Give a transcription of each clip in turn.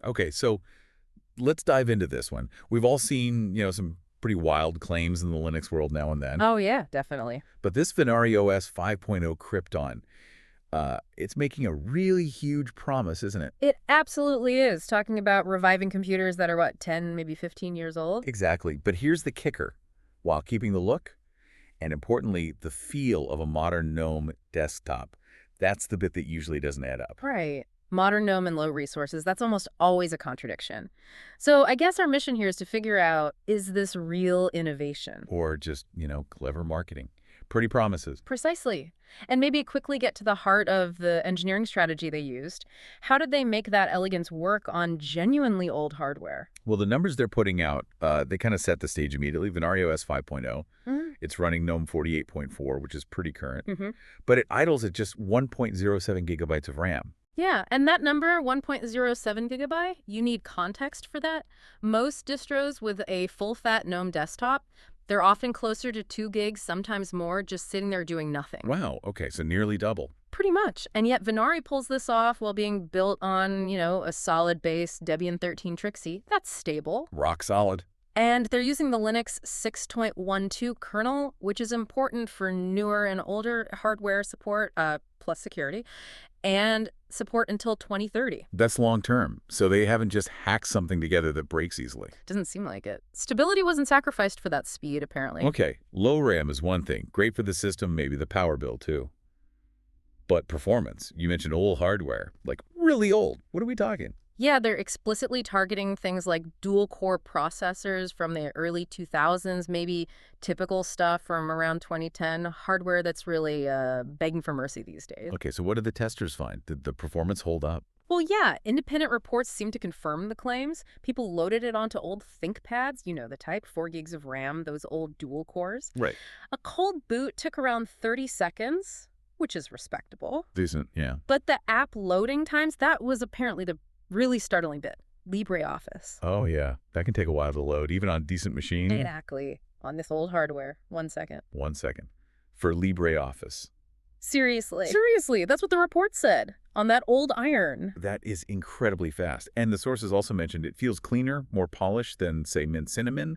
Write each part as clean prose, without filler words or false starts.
Okay, so let's dive into this one. We've all seen, some pretty wild claims in the Linux world now and then. Oh, yeah, definitely. But this Vinari OS 5.0 Krypton, it's making a really huge promise, isn't it? It absolutely is. Talking about reviving computers that are, what, 10, maybe 15 years old? Exactly. But here's the kicker. While keeping the look, and importantly, the feel of a modern GNOME desktop, that's the bit that usually doesn't add up. Right. Modern GNOME and low resources, that's almost always a contradiction. So I guess our mission here is to figure out, is this real innovation? Or just, clever marketing. Pretty promises. Precisely. And maybe quickly get to the heart of the engineering strategy they used. How did they make that elegance work on genuinely old hardware? Well, the numbers they're putting out, they kind of set the stage immediately. Vinari OS 5.0, it's running GNOME 48.4, which is pretty current. But it idles at just 1.07 gigabytes of RAM. Yeah, and that number, 1.07 gigabyte, you need context for that. Most distros with a full-fat GNOME desktop, they're often closer to 2 gigs, sometimes more, just sitting there doing nothing. Wow, okay, so nearly double. Pretty much. And yet Vinari pulls this off while being built on, a solid base Debian 13 Trixie. That's stable. Rock solid. And they're using the Linux 6.12 kernel, which is important for newer and older hardware support, plus security, and support until 2030. That's long term, so they haven't just hacked something together that breaks easily. Doesn't seem like it. Stability wasn't sacrificed for that speed, apparently. Okay, low RAM is one thing. Great for the system, maybe the power bill too. But performance, you mentioned old hardware, like really old. What are we talking? Yeah, they're explicitly targeting things like dual-core processors from the early 2000s, maybe typical stuff from around 2010, hardware that's really begging for mercy these days. Okay, so what did the testers find? Did the performance hold up? Well, yeah, independent reports seem to confirm the claims. People loaded it onto old ThinkPads, the type, 4 gigs of RAM, those old dual cores. Right. A cold boot took around 30 seconds, which is respectable. Decent, yeah. But the app loading times, that was apparently the really startling bit. LibreOffice. Oh, yeah. That can take a while to load, even on decent machine. Exactly. On this old hardware. 1 second. 1 second. For LibreOffice. Seriously. Seriously. That's what the report said. On that old iron. That is incredibly fast. And the sources also mentioned it feels cleaner, more polished than, say, Mint Cinnamon,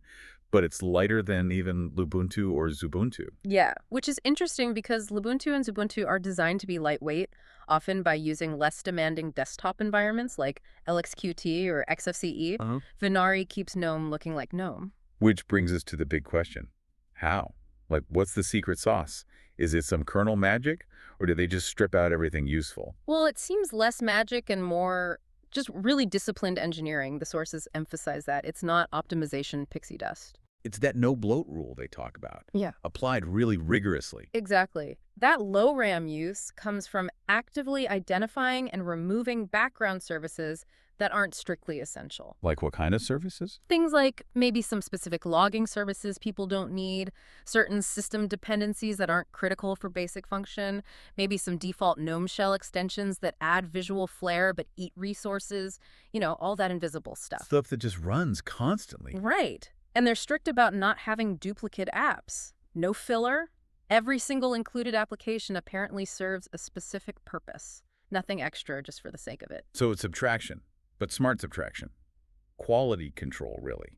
but it's lighter than even Lubuntu or Xubuntu. Yeah, which is interesting because Lubuntu and Xubuntu are designed to be lightweight, often by using less demanding desktop environments like LXQT or XFCE. Vinari keeps GNOME looking like GNOME. Which brings us to the big question. How? Like, what's the secret sauce? Is it some kernel magic, or do they just strip out everything useful? Well, it seems less magic and more just really disciplined engineering. The sources emphasize that. It's not optimization pixie dust. It's that no bloat rule they talk about. Yeah. Applied really rigorously. Exactly. That low RAM use comes from actively identifying and removing background services that aren't strictly essential. Like what kind of services? Things like maybe some specific logging services people don't need, certain system dependencies that aren't critical for basic function, maybe some default GNOME shell extensions that add visual flair but eat resources, all that invisible stuff. Stuff that just runs constantly. Right. And they're strict about not having duplicate apps. No filler. Every single included application apparently serves a specific purpose. Nothing extra just for the sake of it. So it's subtraction, but smart subtraction. Quality control, really.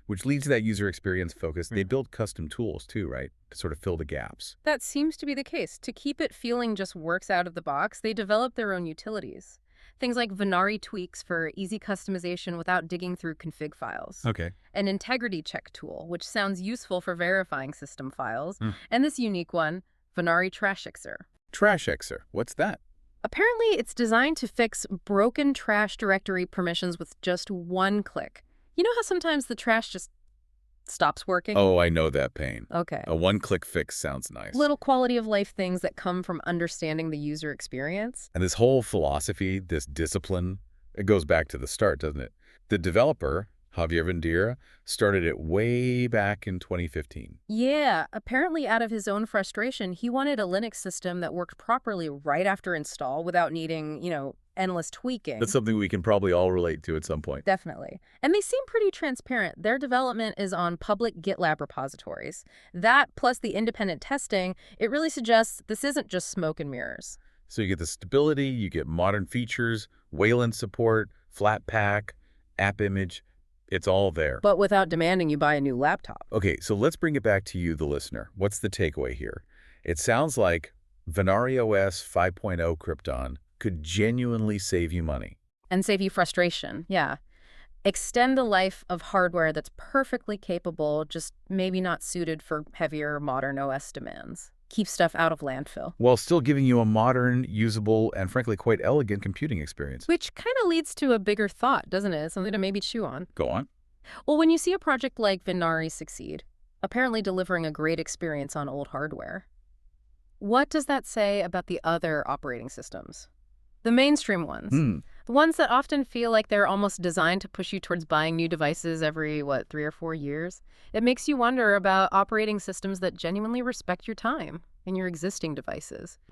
Which leads to that user experience focus. They build custom tools too, right? To sort of fill the gaps. That seems to be the case. To keep it feeling just works out of the box, they develop their own utilities. Things like Vinari tweaks for easy customization without digging through config files. Okay. An integrity check tool, which sounds useful for verifying system files. And this unique one, Vinari Trashixer. Trashixer, what's that? Apparently, it's designed to fix broken trash directory permissions with just one click. You know how sometimes the trash just stops working? Oh, I know that pain. Okay. A one-click fix sounds nice. Little quality of life things that come from understanding the user experience. And this whole philosophy, this discipline, it goes back to the start, doesn't it? The developer, Javier Vandera, started it way back in 2015. Yeah, apparently out of his own frustration, he wanted a Linux system that worked properly right after install without needing, endless tweaking. That's something we can probably all relate to at some point. Definitely. And they seem pretty transparent. Their development is on public GitLab repositories. That, plus the independent testing, it really suggests this isn't just smoke and mirrors. So you get the stability, you get modern features, Wayland support, flat pack, app image, it's all there. But without demanding you buy a new laptop. Okay, so let's bring it back to you, the listener. What's the takeaway here? It sounds like Vinari OS 5.0 Krypton could genuinely save you money. And save you frustration, yeah. Extend the life of hardware that's perfectly capable, just maybe not suited for heavier modern OS demands. Keep stuff out of landfill. While still giving you a modern, usable, and frankly quite elegant computing experience. Which kind of leads to a bigger thought, doesn't it? Something to maybe chew on. Go on. Well, when you see a project like Vinari succeed, apparently delivering a great experience on old hardware, what does that say about the other operating systems? The mainstream ones. The ones that often feel like they're almost designed to push you towards buying new devices every, 3 or 4 years? It makes you wonder about operating systems that genuinely respect your time and your existing devices.